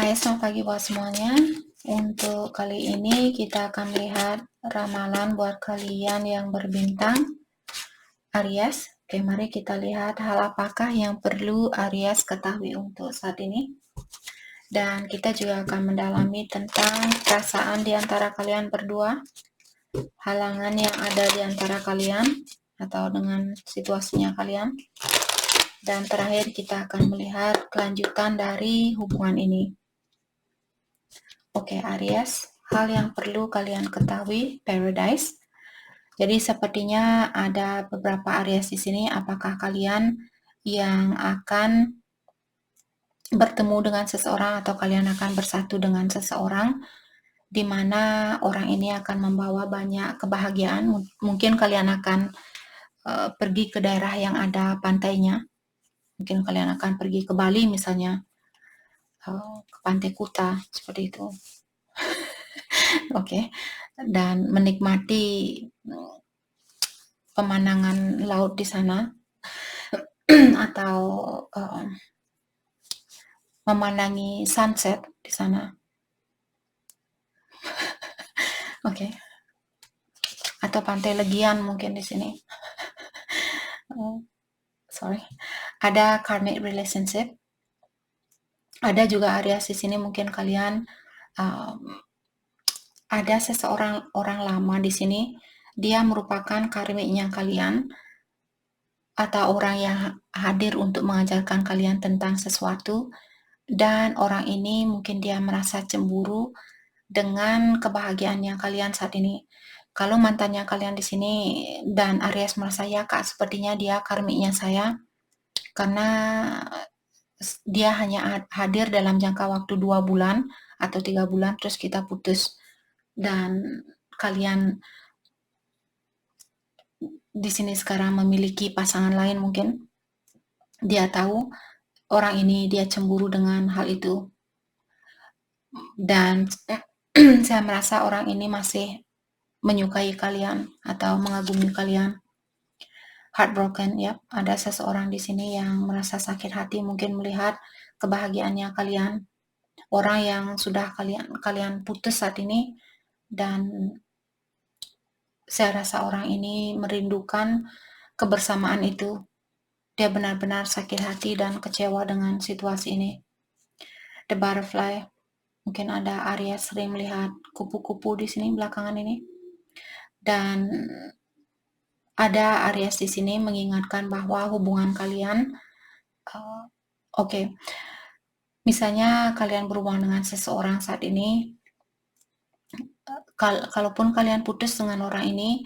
Hai, selamat pagi buat semuanya. Untuk kali ini kita akan lihat ramalan buat kalian yang berbintang Aries. Oke, mari kita lihat hal apakah yang perlu Aries ketahui untuk saat ini. Dan kita juga akan mendalami tentang perasaan di antara kalian berdua, halangan yang ada di antara kalian atau dengan situasinya kalian. Dan terakhir kita akan melihat kelanjutan dari hubungan ini. Oke, Aries, hal yang perlu kalian ketahui, Paradise. Jadi sepertinya ada beberapa Aries di sini. Apakah kalian yang akan bertemu dengan seseorang atau kalian akan bersatu dengan seseorang di mana orang ini akan membawa banyak kebahagiaan? Mungkin kalian akan pergi ke daerah yang ada pantainya. Mungkin kalian akan pergi ke Bali misalnya, ke Pantai Kuta, seperti itu. Oke, dan menikmati pemandangan laut di sana atau memandangi sunset di sana. Oke. Atau Pantai Legian mungkin di sini. Sorry. Ada karmic relationship. Ada juga Aries di sini, mungkin kalian ada orang lama di sini, dia merupakan karmiknya kalian atau orang yang hadir untuk mengajarkan kalian tentang sesuatu, dan orang ini mungkin dia merasa cemburu dengan kebahagiaan yang kalian saat ini. Kalau mantannya kalian di sini dan Aries merasa, ya Kak, sepertinya dia karmiknya saya karena dia hanya hadir dalam jangka waktu 2 bulan atau 3 bulan terus kita putus, dan kalian di sini sekarang memiliki pasangan lain. Mungkin dia tahu orang ini, dia cemburu dengan hal itu, dan saya merasa orang ini masih menyukai kalian atau mengagumi kalian. Heartbroken, ya, ada seseorang di sini yang merasa sakit hati mungkin melihat kebahagiaannya kalian, orang yang sudah kalian putus saat ini, dan saya rasa orang ini merindukan kebersamaan itu. Dia benar-benar sakit hati dan kecewa dengan situasi ini. The Butterfly, mungkin ada Aries sering melihat kupu-kupu di sini belakangan ini, dan ada Aries di sini mengingatkan bahwa hubungan kalian, oke, misalnya kalian berhubungan dengan seseorang saat ini, kalaupun kalian putus dengan orang ini,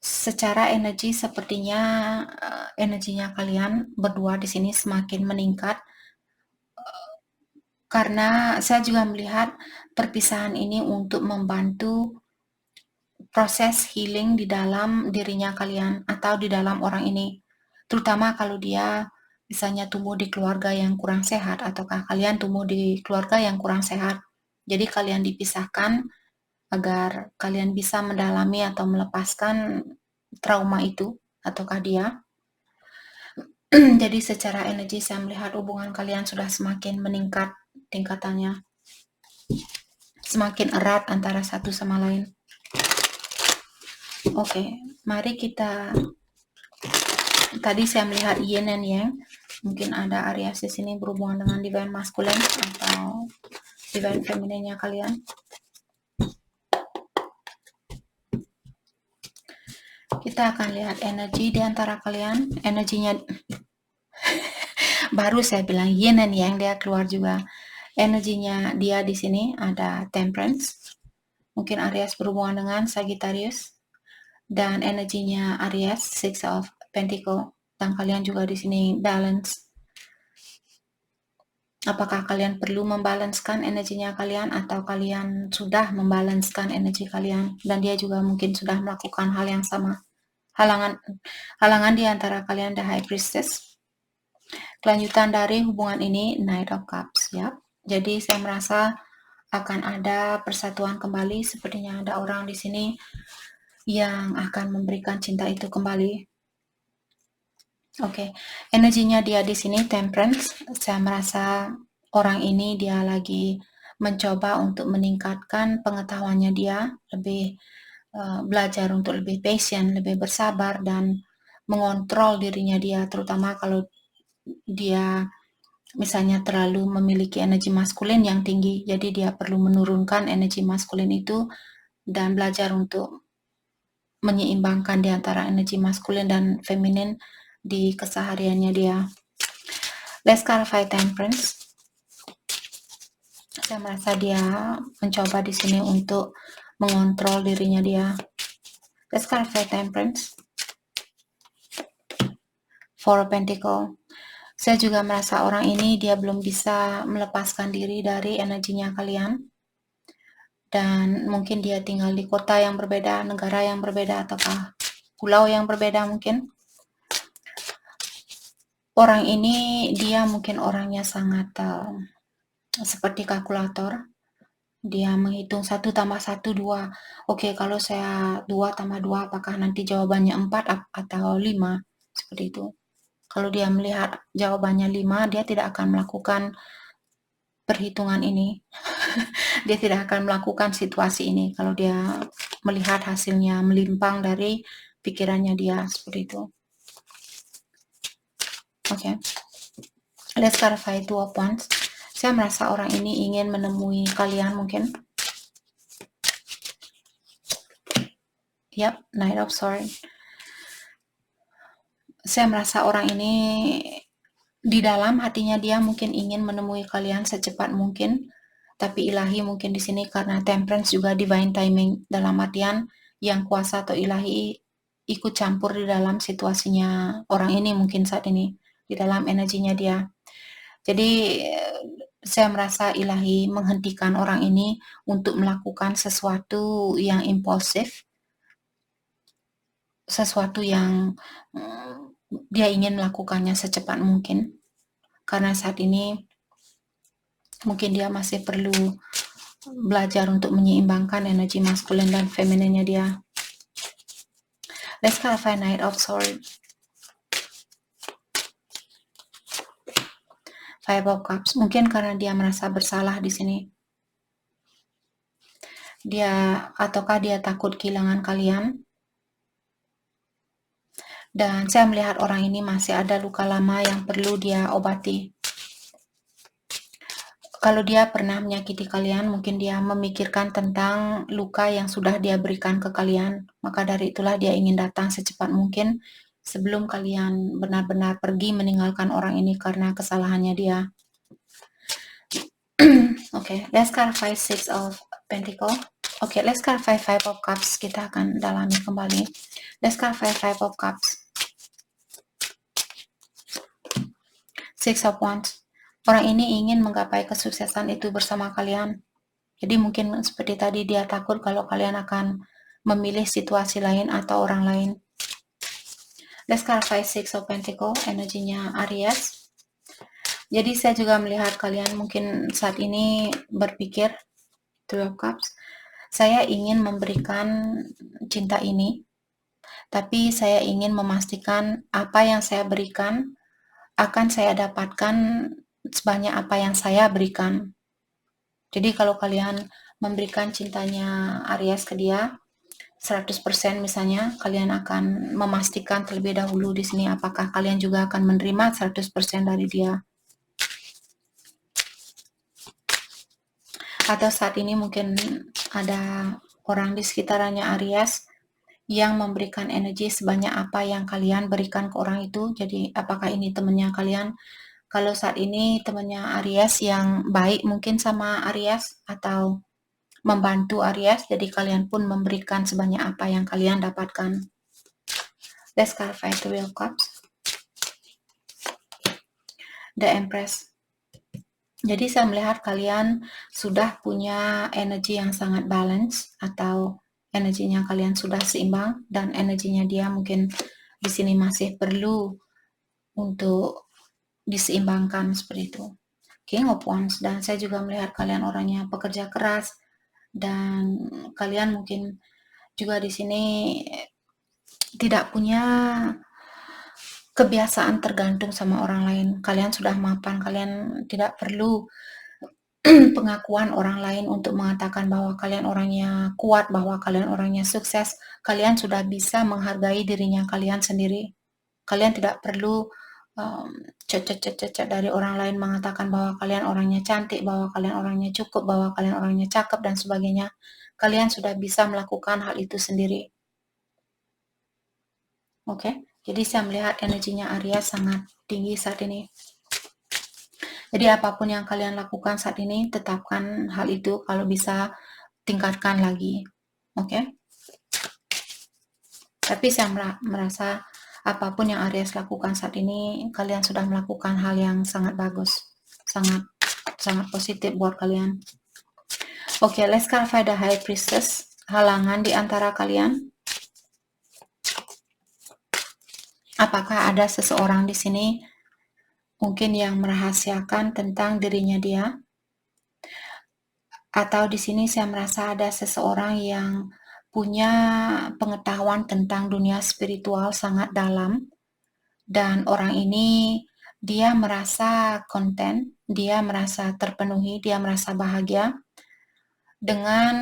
secara energi sepertinya energinya kalian berdua di sini semakin meningkat, karena saya juga melihat perpisahan ini untuk membantu proses healing di dalam dirinya kalian atau di dalam orang ini, terutama kalau dia misalnya tumbuh di keluarga yang kurang sehat, ataukah kalian tumbuh di keluarga yang kurang sehat, jadi kalian dipisahkan agar kalian bisa mendalami atau melepaskan trauma itu, ataukah dia. Jadi secara energi saya melihat hubungan kalian sudah semakin meningkat tingkatannya, semakin erat antara satu sama lain. Oke, mari kita, tadi saya melihat yin and yang, mungkin ada Aries di sini berhubungan dengan divine masculine atau divine feminine-nya kalian. Kita akan lihat energi di antara kalian, energinya baru saya bilang yin and yang, dia keluar juga. Energinya dia di sini ada Temperance, mungkin Aries berhubungan dengan Sagittarius, dan energinya Aries Six of Pentacle, dan kalian juga di sini balance. Apakah kalian perlu membalanskan energinya kalian atau kalian sudah membalanskan energi kalian, dan dia juga mungkin sudah melakukan hal yang sama. Halangan di antara kalian, the High Priestess. Kelanjutan dari hubungan ini, Knight of Cups, ya. Jadi saya merasa akan ada persatuan kembali, sepertinya ada orang di sini yang akan memberikan cinta itu kembali. Oke, energinya dia di sini Temperance. Saya merasa orang ini dia lagi mencoba untuk meningkatkan pengetahuannya dia, lebih belajar untuk lebih patient, lebih bersabar dan mengontrol dirinya dia, terutama kalau dia misalnya terlalu memiliki energi maskulin yang tinggi, jadi dia perlu menurunkan energi maskulin itu dan belajar untuk menyeimbangkan di antara energi maskulin dan feminin di kesehariannya dia. Let's clarify temperance. Saya merasa dia mencoba di sini untuk mengontrol dirinya dia. Let's clarify temperance. Four of Pentacle. Saya juga merasa orang ini dia belum bisa melepaskan diri dari energinya kalian. Dan mungkin dia tinggal di kota yang berbeda, negara yang berbeda, ataukah pulau yang berbeda mungkin. Orang ini dia mungkin orangnya sangat seperti kalkulator. Dia menghitung 1 tambah 1, 2. Oke, kalau saya 2 tambah 2, apakah nanti jawabannya 4 atau 5? Seperti itu. Kalau dia melihat jawabannya 5, dia tidak akan melakukan perhitungan ini. Dia tidak akan melakukan situasi ini kalau dia melihat hasilnya melimpang dari pikirannya dia, seperti itu. Oke. Let's clarify 2 of Wands. Saya merasa orang ini ingin menemui kalian mungkin. Yap, Knight of Swords. Saya merasa orang ini di dalam hatinya dia mungkin ingin menemui kalian secepat mungkin, tapi ilahi mungkin di sini karena temperance juga divine timing, dalam artian yang kuasa atau ilahi ikut campur di dalam situasinya orang ini mungkin saat ini, di dalam energinya dia. Jadi saya merasa ilahi menghentikan orang ini untuk melakukan sesuatu yang impulsif, sesuatu yang dia ingin melakukannya secepat mungkin, karena saat ini mungkin dia masih perlu belajar untuk menyeimbangkan energi maskulin dan femininnya dia. Let's clarify Knight of Swords. Five of Cups. Mungkin karena dia merasa bersalah di sini. Ataukah dia takut kehilangan kalian? Dan saya melihat orang ini masih ada luka lama yang perlu dia obati. Kalau dia pernah menyakiti kalian, mungkin dia memikirkan tentang luka yang sudah dia berikan ke kalian. Maka dari itulah dia ingin datang secepat mungkin sebelum kalian benar-benar pergi meninggalkan orang ini karena kesalahannya dia. Okay, let's clarify Six of Pentacles. Okay, let's clarify Five of Cups. Kita akan dalami kembali. Let's clarify Five of Cups. Six of Wands. Orang ini ingin menggapai kesuksesan itu bersama kalian. Jadi mungkin seperti tadi dia takut kalau kalian akan memilih situasi lain atau orang lain. Let's clarify Six of Pentacles, energinya Aries. Jadi saya juga melihat kalian mungkin saat ini berpikir, Three of Cups, saya ingin memberikan cinta ini, tapi saya ingin memastikan apa yang saya berikan akan saya dapatkan sebanyak apa yang saya berikan. Jadi kalau kalian memberikan cintanya Aries ke dia 100% misalnya, kalian akan memastikan terlebih dahulu di sini apakah kalian juga akan menerima 100% dari dia. Atau saat ini mungkin ada orang di sekitarnya Aries yang memberikan energi sebanyak apa yang kalian berikan ke orang itu. Jadi apakah ini temannya kalian? Kalau saat ini temannya Aries yang baik mungkin sama Aries atau membantu Aries, jadi kalian pun memberikan sebanyak apa yang kalian dapatkan. Let's clarify Three of Cups. The Empress. Jadi saya melihat kalian sudah punya energi yang sangat balance atau energinya kalian sudah seimbang dan energinya dia mungkin di sini masih perlu untuk diseimbangkan seperti itu. King of Wands. Dan saya juga melihat kalian orangnya pekerja keras dan kalian mungkin juga di sini tidak punya kebiasaan tergantung sama orang lain. Kalian sudah mapan, kalian tidak perlu pengakuan orang lain untuk mengatakan bahwa kalian orangnya kuat, bahwa kalian orangnya sukses. Kalian sudah bisa menghargai dirinya kalian sendiri. Kalian tidak perlu dari orang lain mengatakan bahwa kalian orangnya cantik, bahwa kalian orangnya cukup, bahwa kalian orangnya cakep, dan sebagainya. Kalian sudah bisa melakukan hal itu sendiri. Oke, jadi saya melihat energinya Aries sangat tinggi saat ini. Jadi apapun yang kalian lakukan saat ini, tetapkan hal itu, kalau bisa tingkatkan lagi. Oke? Tapi saya merasa apapun yang Aries lakukan saat ini, kalian sudah melakukan hal yang sangat bagus. Sangat positif buat kalian. Oke, let's clarify the High Priestess. Halangan di antara kalian. Apakah ada seseorang di sini mungkin yang merahasiakan tentang dirinya dia? Atau di sini saya merasa ada seseorang yang punya pengetahuan tentang dunia spiritual sangat dalam, dan orang ini dia merasa konten, dia merasa terpenuhi, dia merasa bahagia dengan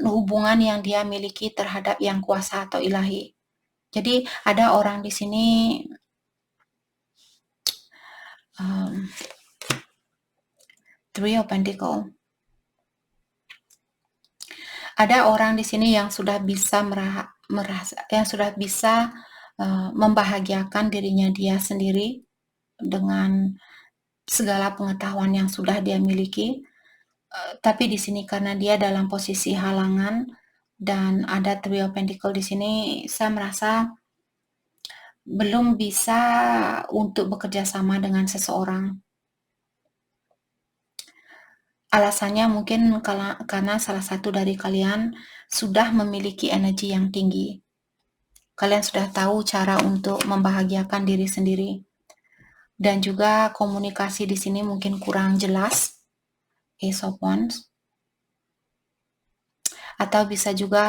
hubungan yang dia miliki terhadap yang kuasa atau ilahi. Jadi ada orang di sini Three of Pentacles. Ada orang di sini yang sudah bisa membahagiakan dirinya dia sendiri dengan segala pengetahuan yang sudah dia miliki. Tapi di sini karena dia dalam posisi halangan dan ada Three of Pentacles di sini, saya merasa belum bisa untuk bekerja sama dengan seseorang. Alasannya mungkin karena salah satu dari kalian sudah memiliki energi yang tinggi. Kalian sudah tahu cara untuk membahagiakan diri sendiri. Dan juga komunikasi di sini mungkin kurang jelas. Ace of Wands. Atau bisa juga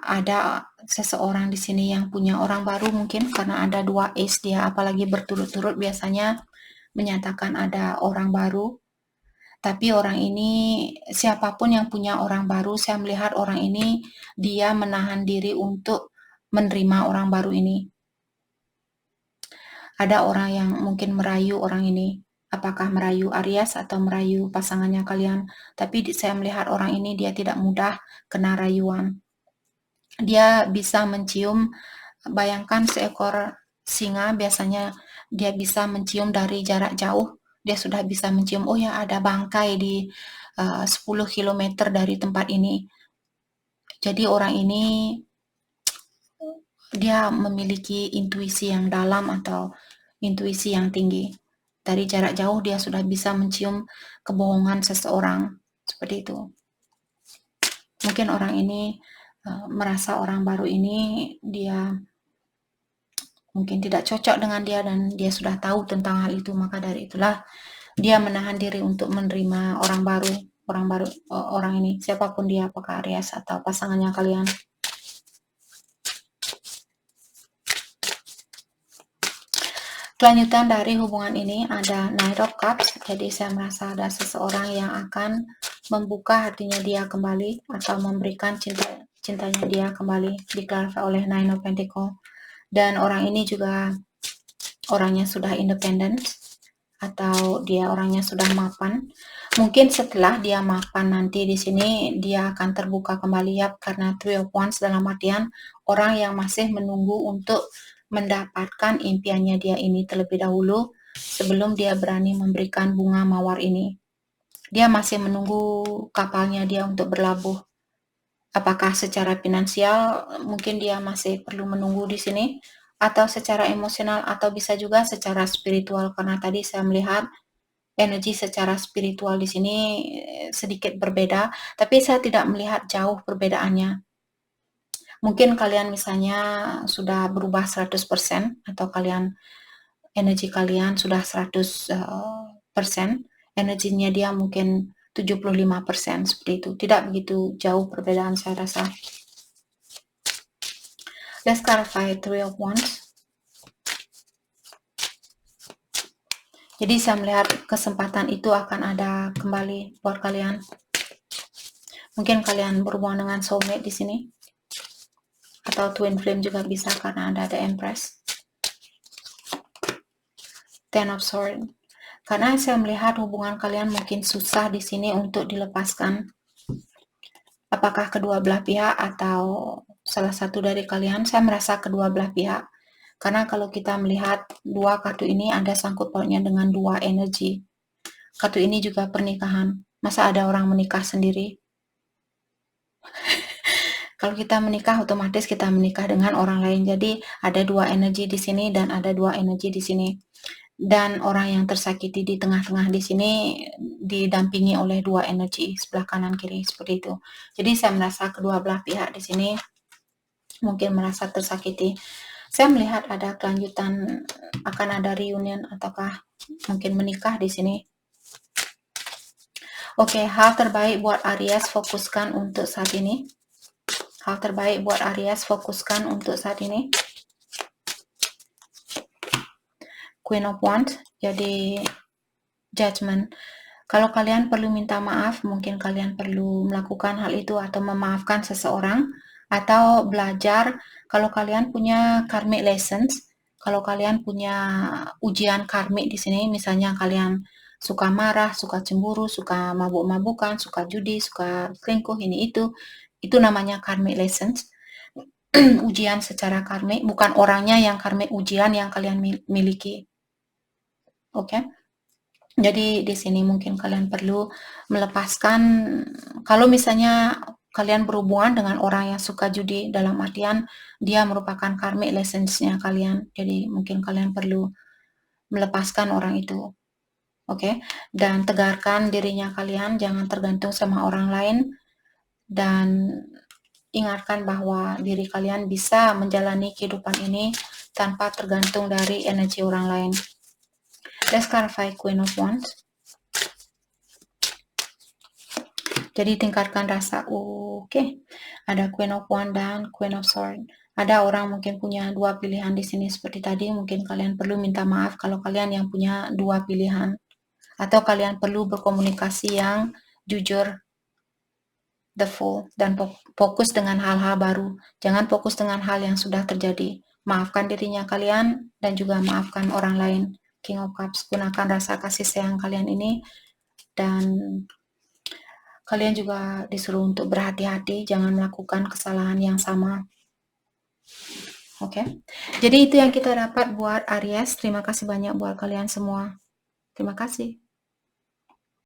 ada seseorang di sini yang punya orang baru mungkin, karena ada 2 ace dia, apalagi berturut-turut biasanya menyatakan ada orang baru. Tapi orang ini, siapapun yang punya orang baru, saya melihat orang ini dia menahan diri untuk menerima orang baru ini. Ada orang yang mungkin merayu orang ini, apakah merayu Aries atau merayu pasangannya kalian. Tapi saya melihat orang ini dia tidak mudah kena rayuan. Dia bisa mencium, bayangkan seekor singa biasanya dia bisa mencium dari jarak jauh. Dia sudah bisa mencium, oh ya ada bangkai di 10 km dari tempat ini. Jadi orang ini dia memiliki intuisi yang dalam atau intuisi yang tinggi. Dari jarak jauh dia sudah bisa mencium kebohongan seseorang. Seperti itu. Mungkin orang ini merasa orang baru ini dia mungkin tidak cocok dengan dia dan dia sudah tahu tentang hal itu, maka dari itulah dia menahan diri untuk menerima orang baru orang ini, siapapun dia, apakah Aries atau pasangannya kalian. Kelanjutan dari hubungan ini ada Knight of Cups. Jadi saya merasa ada seseorang yang akan membuka hatinya dia kembali atau memberikan cintanya dia kembali, diklarifikasi oleh Nine of Pentacles. Dan orang ini juga orangnya sudah independen atau dia orangnya sudah mapan. Mungkin setelah dia mapan nanti di sini dia akan terbuka kembali ya, karena Three of Wands dalam artian orang yang masih menunggu untuk mendapatkan impiannya dia ini terlebih dahulu sebelum dia berani memberikan bunga mawar ini. Dia masih menunggu kapalnya dia untuk berlabuh. Apakah secara finansial mungkin dia masih perlu menunggu di sini, atau secara emosional, atau bisa juga secara spiritual, karena tadi saya melihat energi secara spiritual di sini sedikit berbeda, tapi saya tidak melihat jauh perbedaannya. Mungkin kalian misalnya sudah berubah 100% atau energi kalian sudah 100%, energinya dia mungkin 75% seperti itu. Tidak begitu jauh perbedaan saya rasa. Let's clarify Three of Wands. Jadi saya melihat kesempatan itu akan ada kembali buat kalian. Mungkin kalian berhubungan dengan soulmate di sini, atau twin flame juga bisa karena ada The Empress. Ten of Swords. Karena saya melihat hubungan kalian mungkin susah di sini untuk dilepaskan. Apakah kedua belah pihak atau salah satu dari kalian? Saya merasa kedua belah pihak. Karena kalau kita melihat dua kartu ini ada sangkut pautnya dengan dua energi. Kartu ini juga pernikahan. Masa ada orang menikah sendiri? Kalau kita menikah, otomatis kita menikah dengan orang lain. Jadi ada dua energi di sini dan ada dua energi di sini. Dan orang yang tersakiti di tengah-tengah di sini didampingi oleh dua energi sebelah kanan kiri seperti itu. Jadi saya merasa kedua belah pihak di sini mungkin merasa tersakiti. Saya melihat ada kelanjutan, akan ada reunion ataukah mungkin menikah di sini. Oke, hal terbaik buat Aries fokuskan untuk saat ini. Hal terbaik buat Aries fokuskan untuk saat ini. Queen of Wands, jadi Judgment. Kalau kalian perlu minta maaf, mungkin kalian perlu melakukan hal itu atau memaafkan seseorang, atau belajar kalau kalian punya karmic lessons, kalau kalian punya ujian karmik di sini, misalnya kalian suka marah, suka cemburu, suka mabuk-mabukan, suka judi, suka selingkuh, ini itu namanya karmic lessons. Ujian secara karmik, bukan orangnya yang karmik, ujian yang kalian miliki. Oke? Jadi di sini mungkin kalian perlu melepaskan, kalau misalnya kalian berhubungan dengan orang yang suka judi, dalam artian dia merupakan karmic lessons-nya kalian. Jadi mungkin kalian perlu melepaskan orang itu. Oke? Dan tegarkan dirinya kalian, jangan tergantung sama orang lain, dan ingatkan bahwa diri kalian bisa menjalani kehidupan ini tanpa tergantung dari energi orang lain. Let's clarify Queen of Wands. Jadi tingkatkan rasa. Oke. Ada Queen of Wands dan Queen of Swords. Ada orang mungkin punya dua pilihan di sini seperti tadi. Mungkin kalian perlu minta maaf kalau kalian yang punya dua pilihan. Atau kalian perlu berkomunikasi yang jujur, the full, dan fokus dengan hal-hal baru. Jangan fokus dengan hal yang sudah terjadi. Maafkan dirinya kalian dan juga maafkan orang lain. King of Cups, gunakan rasa kasih sayang kalian ini, dan kalian juga disuruh untuk berhati-hati, jangan melakukan kesalahan yang sama. Oke. Jadi itu yang kita dapat buat Aries. Terima kasih banyak buat kalian semua. Terima kasih.